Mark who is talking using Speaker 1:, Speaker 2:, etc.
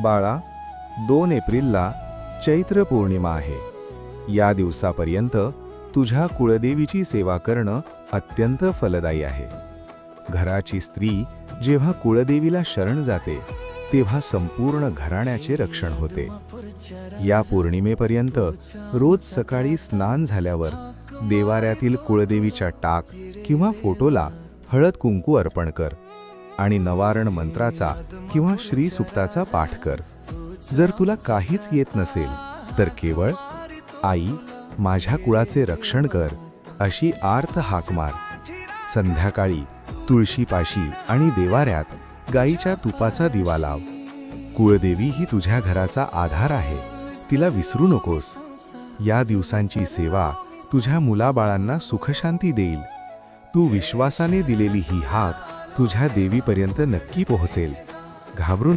Speaker 1: बाळा, 2 एप्रिलला चैत्र पौर्णिमा आहे. या दिवसापर्यंत तुझ्या कुळदेवीची सेवा करणं अत्यंत फलदायी आहे. घराची स्त्री जेव्हा कुळदेवीला शरण जाते तेव्हा संपूर्ण घराण्याचे रक्षण होते. या पौर्णिमेपर्यंत रोज सकाळी स्नान झाल्यावर देवाऱ्यातील कुळदेवीच्या टाक किंवा फोटोला हळद कुंकू अर्पण कर आणि नवारण मंत्राचा किंवा श्री सुक्ताचा पाठ कर. जर तुला काहीच येत नसेल तर केवळ आई माझ्या कुळाचे रक्षण कर अशी आर्त हाक मार. संध्याकाळी तुळशीपाशी आणि देवाऱ्यात गाईच्या तुपाचा दिवा लाव. कुळदेवी ही तुझ्या घराचा आधार आहे, तिला विसरू नकोस. या दिवसांची सेवा तुझ्या मुलाबाळांना सुखशांती देईल. तू विश्वासाने दिलेली ही हाक तुझ्या देवीपर्यंत नक्की पोहोचेल. घाबरू